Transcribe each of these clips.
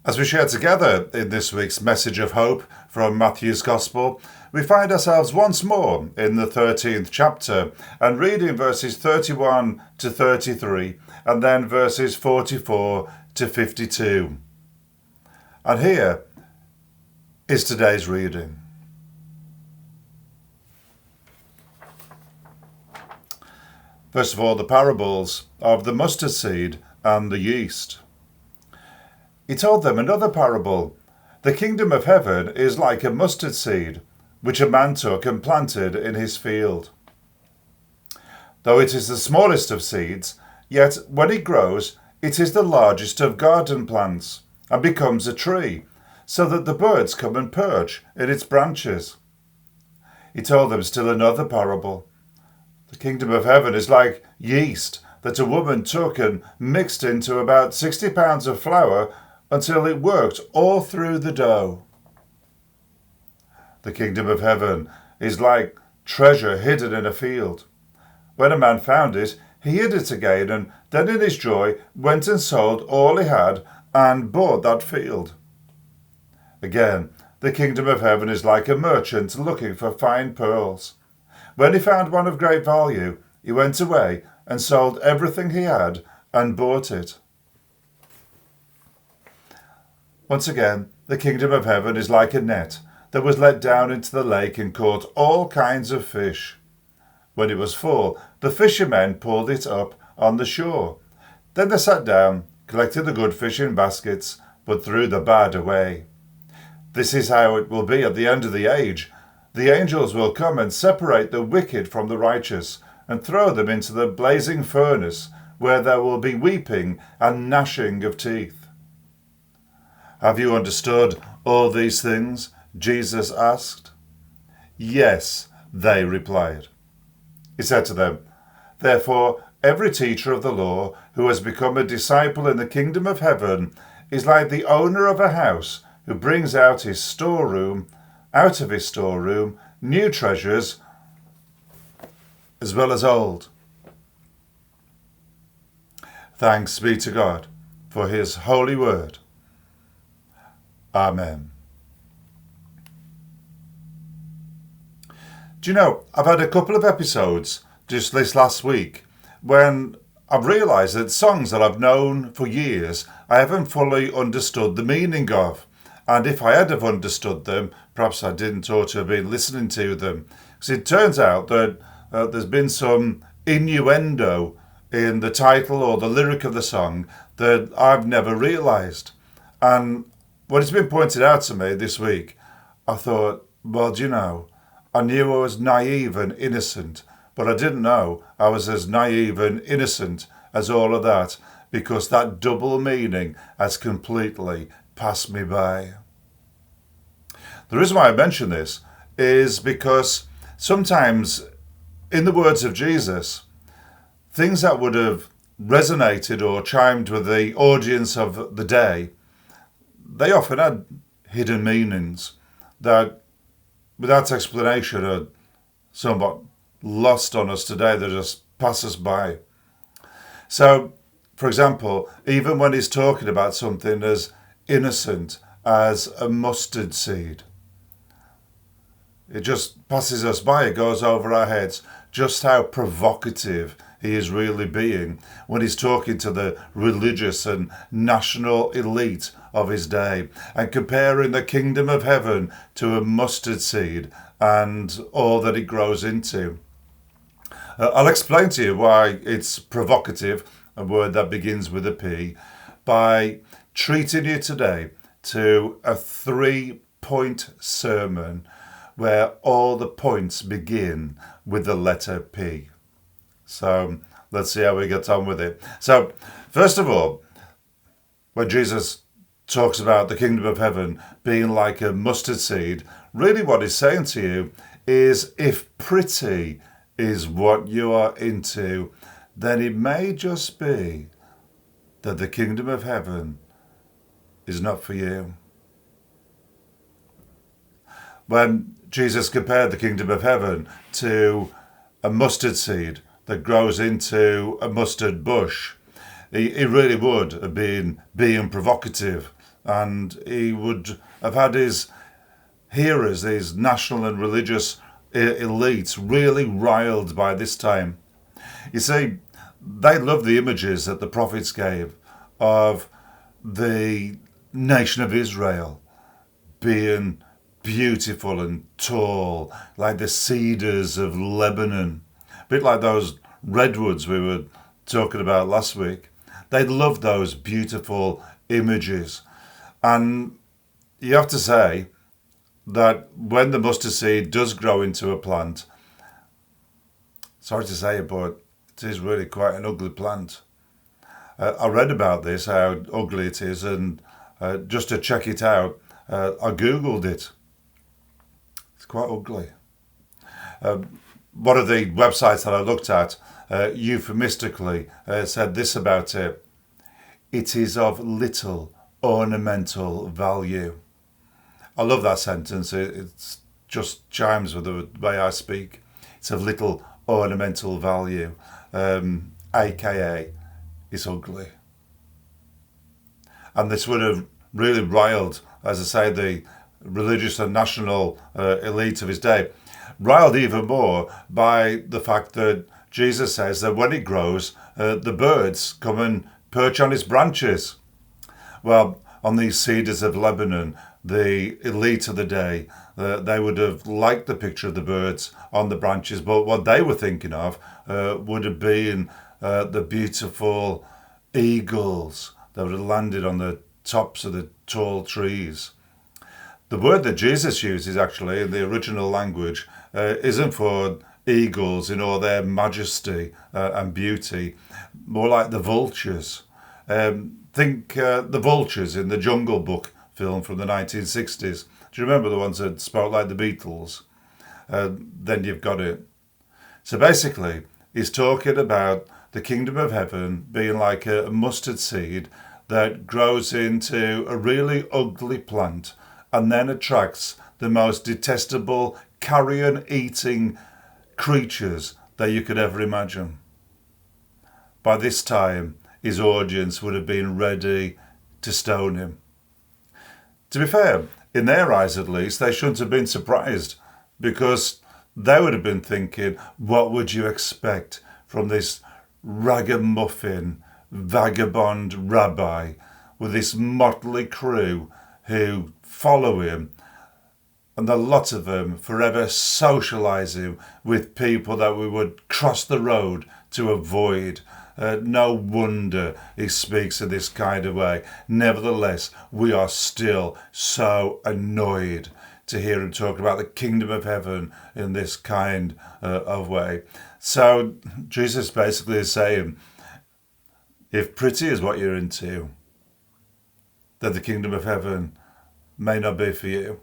As we share together in this week's message of hope from Matthew's Gospel, we find ourselves once more in the 13th chapter and reading verses 31 to 33 and then verses 44 to 52. And here is today's reading. First of all, the parables of the mustard seed and the yeast. He told them another parable. The kingdom of heaven is like a mustard seed, which a man took and planted in his field. Though it is the smallest of seeds, yet when it grows, it is the largest of garden plants, and becomes a tree, so that the birds come and perch in its branches. He told them still another parable. The kingdom of heaven is like yeast that a woman took and mixed into about 60 pounds of flour until it worked all through the dough. The kingdom of heaven is like treasure hidden in a field. When a man found it, he hid it again, and then in his joy went and sold all he had and bought that field. Again, the kingdom of heaven is like a merchant looking for fine pearls. When he found one of great value, he went away and sold everything he had and bought it. Once again, the kingdom of heaven is like a net that was let down into the lake and caught all kinds of fish. When it was full, the fishermen pulled it up on the shore. Then they sat down, collected the good fish in baskets, but threw the bad away. This is how it will be at the end of the age. The angels will come and separate the wicked from the righteous and throw them into the blazing furnace, where there will be weeping and gnashing of teeth. Have you understood all these things? Jesus asked. Yes, they replied. He said to them, Therefore, every teacher of the law who has become a disciple in the kingdom of heaven is like the owner of a house who brings out of his storeroom new treasures as well as old. Thanks be to God for his holy word. Amen. Do you know, I've had a couple of episodes just this last week when I've realised that songs that I've known for years I haven't fully understood the meaning of. And if I had have understood them, perhaps I didn't ought to have been listening to them. Because it turns out that there's been some innuendo in the title or the lyric of the song that I've never realised. And when it's been pointed out to me this week, I thought, well, do you know, I knew I was naive and innocent, but I didn't know I was as naive and innocent as all of that, because that double meaning has completely passed me by. The reason why I mention this is because sometimes, in the words of Jesus, things that would have resonated or chimed with the audience of the day, they often had hidden meanings that, without explanation, are somewhat lost on us today. They just pass us by. So, for example, even when he's talking about something as innocent as a mustard seed, it just passes us by. It goes over our heads just how provocative he is really being when he's talking to the religious and national elite of his day and comparing the kingdom of heaven to a mustard seed and all that it grows into. I'll explain to you why it's provocative, a word that begins with a P, by treating you today to a 3-point sermon where all the points begin with the letter P. So let's see how we get on with it. So first of all, when Jesus talks about the kingdom of heaven being like a mustard seed, really what he's saying to you is, if pretty is what you are into, then it may just be that the kingdom of heaven is not for you. When Jesus compared the kingdom of heaven to a mustard seed that grows into a mustard bush, he really would have been being provocative and he would have had his hearers, these national and religious elites, really riled by this time. You see, they loved the images that the prophets gave of the nation of Israel being beautiful and tall, like the cedars of Lebanon, a bit like those redwoods we were talking about last week. They loved those beautiful images. And you have to say that when the mustard seed does grow into a plant, sorry to say it, but it is really quite an ugly plant. I read about this, how ugly it is, and just to check it out, I googled it. It's quite ugly. One of the websites that I looked at euphemistically said this about it: it is of little ornamental value. I love that sentence. It just chimes with the way I speak. It's of little ornamental value, aka it's ugly. And this would have really riled, as I say, the religious and national elite of his day, riled even more by the fact that Jesus says that when it grows, the birds come and perch on its branches. Well, on these cedars of Lebanon, the elite of the day, they would have liked the picture of the birds on the branches, but what they were thinking of would have been the beautiful eagles that would have landed on the tops of the tall trees. The word that Jesus uses actually in the original language isn't for eagles in all their majesty and beauty, more like the vultures. Think the vultures in the Jungle Book film from the 1960s. Do you remember the ones that spoke like the Beatles? Then you've got it. So basically, he's talking about the kingdom of heaven being like a mustard seed that grows into a really ugly plant and then attracts the most detestable carrion-eating creatures that you could ever imagine. By this time, his audience would have been ready to stone him. To be fair, in their eyes at least, they shouldn't have been surprised, because they would have been thinking, what would you expect from this ragamuffin, vagabond rabbi with this motley crew who follow him, and a lot of them forever socialising with people that we would cross the road to avoid. No wonder he speaks in this kind of way. Nevertheless, we are still so annoyed to hear him talk about the kingdom of heaven in this kind of way. So Jesus basically is saying, if pretty is what you're into, then the kingdom of heaven may not be for you.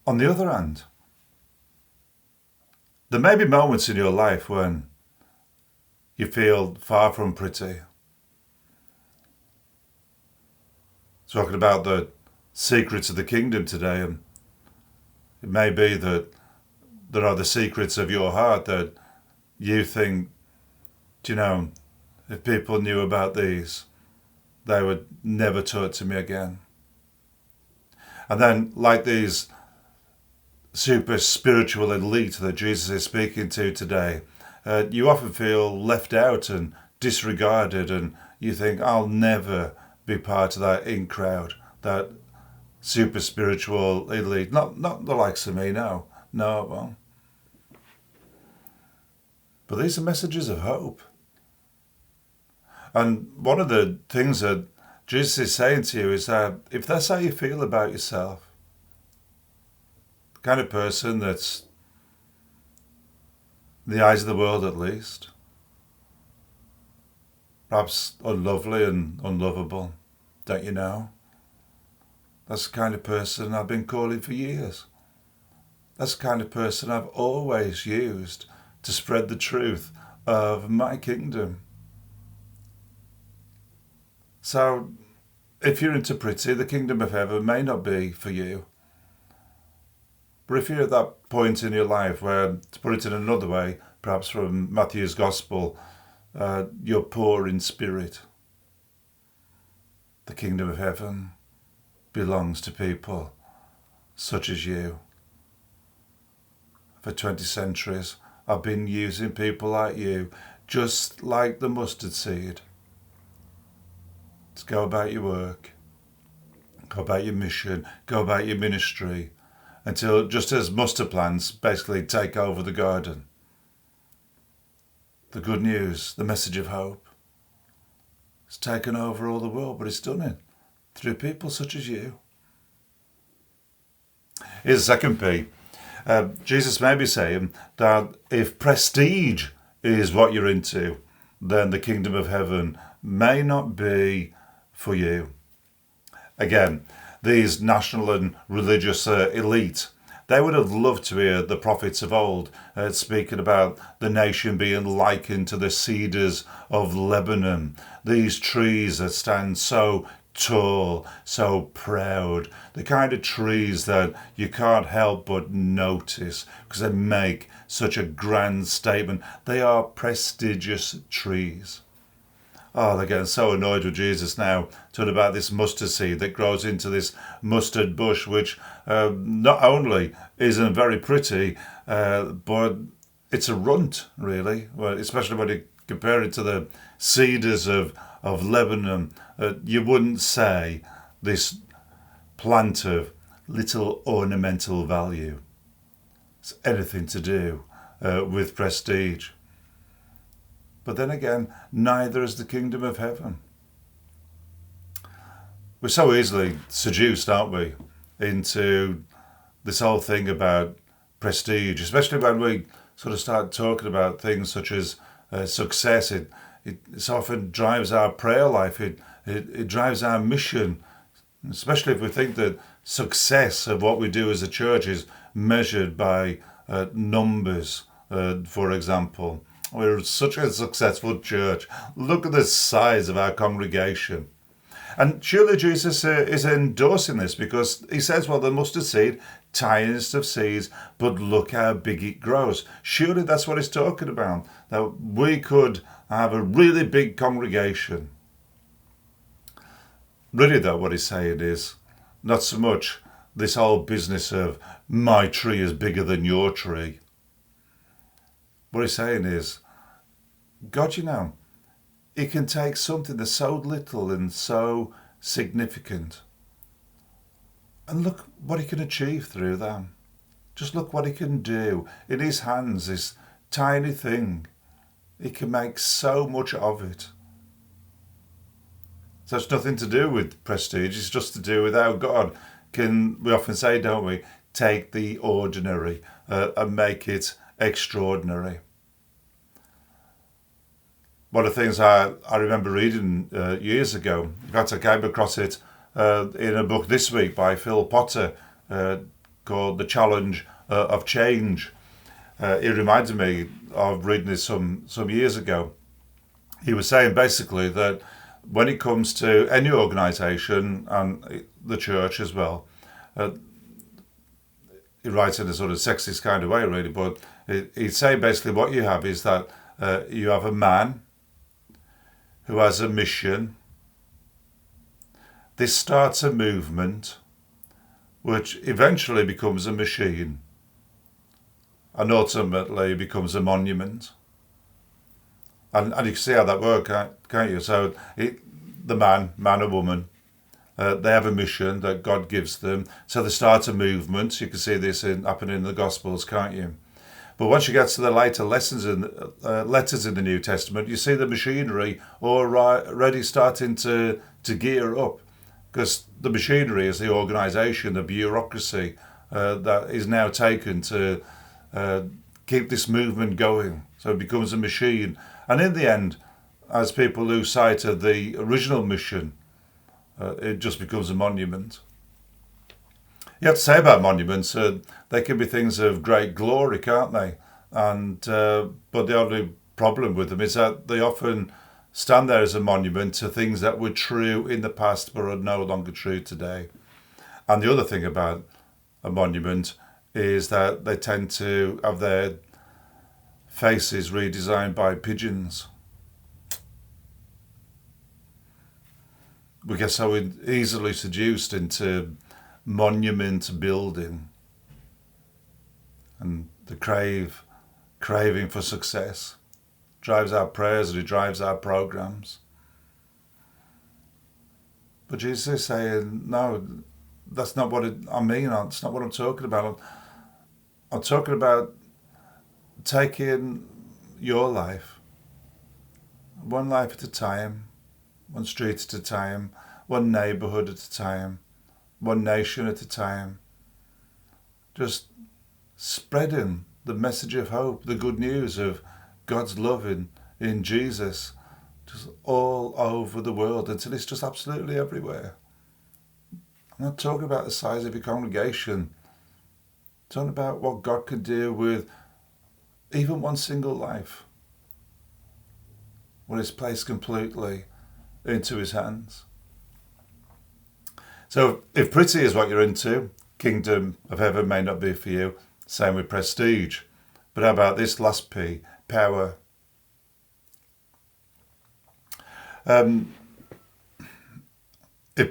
On the other hand, there may be moments in your life when you feel far from pretty. Talking about the secrets of the kingdom today, and it may be that there are the secrets of your heart that you think, do you know, if people knew about these, they would never talk to me again. And then, like these super spiritual elite that Jesus is speaking to today, you often feel left out and disregarded, and you think, I'll never be part of that in crowd, that super spiritual elite. Not the likes of me, no, well. But these are messages of hope. And one of the things that Jesus is saying to you is that if that's how you feel about yourself, the kind of person that's, in the eyes of the world at least, perhaps unlovely and unlovable, don't you know? That's the kind of person I've been calling for years. That's the kind of person I've always used to spread the truth of my kingdom. So, if you're into pretty, the kingdom of heaven may not be for you. But if you're at that point in your life where, to put it in another way, perhaps from Matthew's Gospel, you're poor in spirit, The kingdom of heaven belongs to people such as you. For 20 centuries, I've been using people like you, just like the mustard seed, to go about your work, go about your mission, go about your ministry, until just as mustard plants basically take over the garden. The good news, the message of hope, it's taken over all the world, but it's done it through people such as you. Here's the second P. Jesus may be saying that if prestige is what you're into, then the kingdom of heaven may not be for you. Again, these national and religious elite, they would have loved to hear the prophets of old speaking about the nation being likened to the cedars of Lebanon, these trees that stand so tall, so proud, the kind of trees that you can't help but notice because they make such a grand statement. They are prestigious trees. Oh, they're getting so annoyed with Jesus now, talking about this mustard seed that grows into this mustard bush, which not only isn't very pretty, but it's a runt, really, well, especially when you compare it to the cedars of Lebanon. You wouldn't say this plant of little ornamental value. It's anything to do with prestige. But then again, neither is the kingdom of heaven. We're so easily seduced, aren't we, into this whole thing about prestige, especially when we sort of start talking about things such as success. It often drives our prayer life. It drives our mission, especially if we think that success of what we do as a church is measured by numbers, for example. We're such a successful church. Look at the size of our congregation. And surely Jesus is endorsing this because he says, well, the mustard seed, tiniest of seeds, but look how big it grows. Surely that's what he's talking about, that we could have a really big congregation. Really, though, what he's saying is not so much this whole business of my tree is bigger than your tree. What he's saying is, God, he can take something that's so little and so significant, and look what he can achieve through that. Just look what he can do. In his hands, this tiny thing, he can make so much of it. So it's nothing to do with prestige, it's just to do with how God can, we often say, don't we, take the ordinary and make it extraordinary. One of the things I remember reading years ago, in fact I came across it in a book this week by Phil Potter called The Challenge of Change. It reminded me of reading this some years ago. He was saying basically that when it comes to any organisation and the church as well, he writes in a sort of sexist kind of way really, but he'd say basically what you have is that you have a man who has a mission. This starts a movement which eventually becomes a machine and ultimately becomes a monument. And you can see how that works, can't you? So the man or woman, they have a mission that God gives them. So they start a movement. You can see this happening in the Gospels, can't you? But once you get to the later letters in the New Testament, you see the machinery already starting to gear up, because the machinery is the organisation, the bureaucracy that is now taken to keep this movement going. So it becomes a machine. And in the end, as people lose sight of the original mission, it just becomes a monument. You have to say about monuments, they can be things of great glory, can't they? And but the only problem with them is that they often stand there as a monument to things that were true in the past but are no longer true today. And the other thing about a monument is that they tend to have their faces redesigned by pigeons. we get so easily seduced into monument building and the craving for success drives our prayers and it drives our programs. But Jesus is saying, no, that's not what I mean. That's not what I'm talking about. I'm talking about taking your life, one life at a time, one street at a time, one neighbourhood at a time, one nation at a time. Just spreading the message of hope, the good news of God's love in Jesus, just all over the world until it's just absolutely everywhere. I'm not talking about the size of your congregation. I'm talking about what God can do with even one single life when it's placed completely into his hands. So if pretty is what you're into, Kingdom of Heaven may not be for you. Same with prestige. But how about this last P, power? If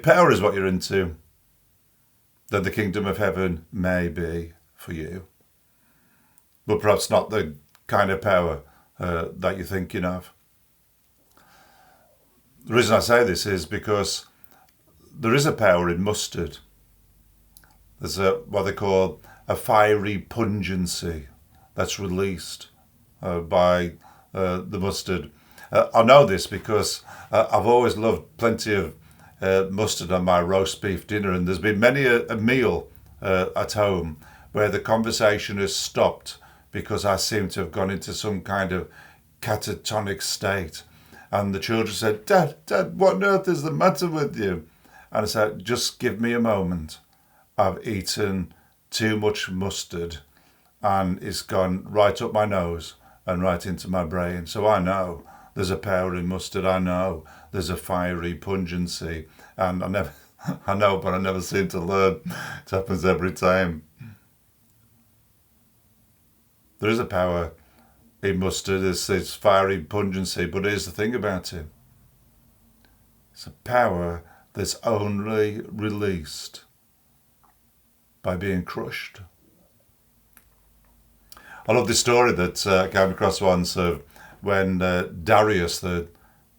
power is what you're into, then the Kingdom of Heaven may be for you. But perhaps not the kind of power that you're thinking of. The reason I say this is because there is a power in mustard. There's what they call a fiery pungency that's released by the mustard. I know this because I've always loved plenty of mustard on my roast beef dinner, and there's been many a meal at home where the conversation has stopped because I seem to have gone into some kind of catatonic state. And the children said, Dad, what on earth is the matter with you? And I said, just give me a moment. I've eaten too much mustard and it's gone right up my nose and right into my brain. So I know there's a power in mustard. I know there's a fiery pungency. And I know, but I never seem to learn. It happens every time. There is a power in mustard. It's fiery pungency, but here's the thing about it. It's a power that's only released by being crushed. I love this story that I came across once of when Darius, the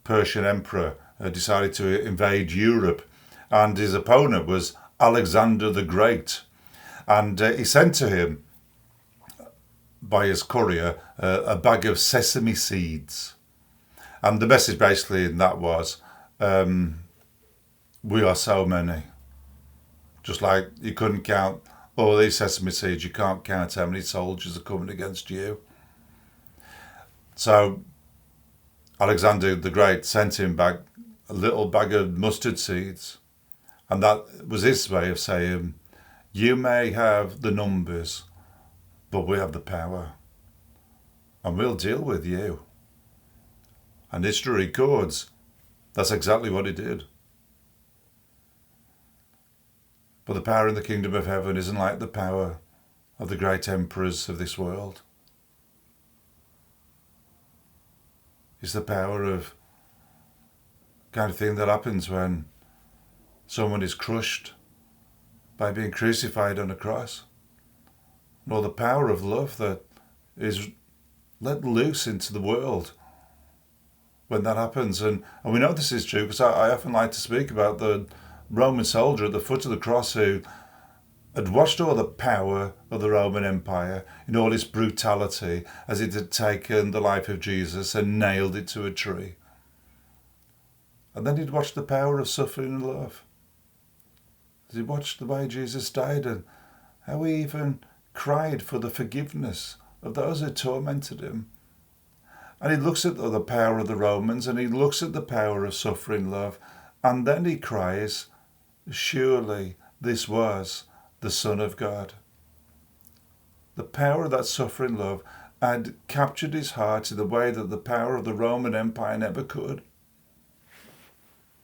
Persian emperor, decided to invade Europe, and his opponent was Alexander the Great. And he sent to him, by his courier, a bag of sesame seeds. And the message basically in that was, we are so many. Just like you couldn't count all these sesame seeds, you can't count how many soldiers are coming against you. So Alexander the Great sent him back a little bag of mustard seeds. And that was his way of saying, you may have the numbers, but we have the power. And we'll deal with you. And history records that's exactly what he did. But the power in the Kingdom of Heaven isn't like the power of the great emperors of this world. It's the power of kind of thing that happens when someone is crushed by being crucified on a cross. Or the power of love that is let loose into the world when that happens. And we know this is true because I often like to speak about the Roman soldier at the foot of the cross who had watched all the power of the Roman Empire in all its brutality as it had taken the life of Jesus and nailed it to a tree. And then he'd watched the power of suffering and love. He watched the way Jesus died and how he even cried for the forgiveness of those who tormented him. And he looks at the power of the Romans and he looks at the power of suffering love, and then he cries, surely this was the Son of God. The power of that suffering love had captured his heart in the way that the power of the Roman Empire never could.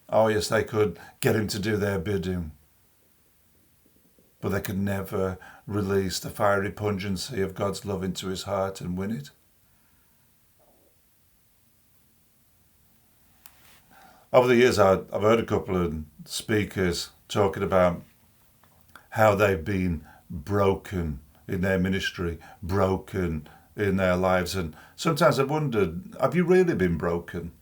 Oh yes, they could get him to do their bidding, but they could never release the fiery pungency of God's love into his heart and win it. Over the years, I've heard a couple of speakers talking about how they've been broken in their ministry, broken in their lives. And sometimes I've wondered, have you really been broken?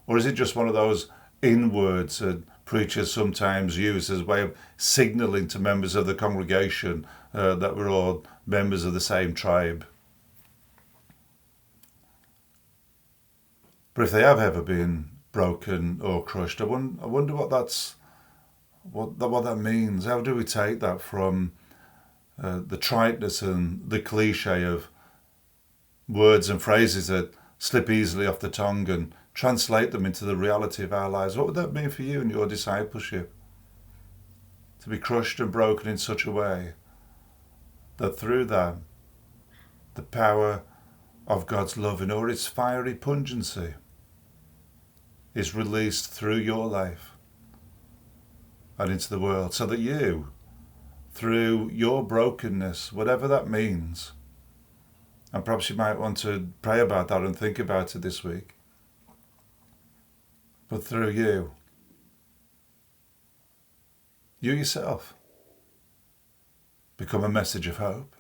Or is it just one of those inwords that preachers sometimes use as a way of signalling to members of the congregation that we're all members of the same tribe? But if they have ever been broken or crushed, I wonder what what that means. How do we take that from the triteness and the cliche of words and phrases that slip easily off the tongue and translate them into the reality of our lives? What would that mean for you in your discipleship? To be crushed and broken in such a way that through that, the power of God's love in all its fiery pungency is released through your life and into the world, so that you, through your brokenness, whatever that means, and perhaps you might want to pray about that and think about it this week, but through you yourself become a message of hope.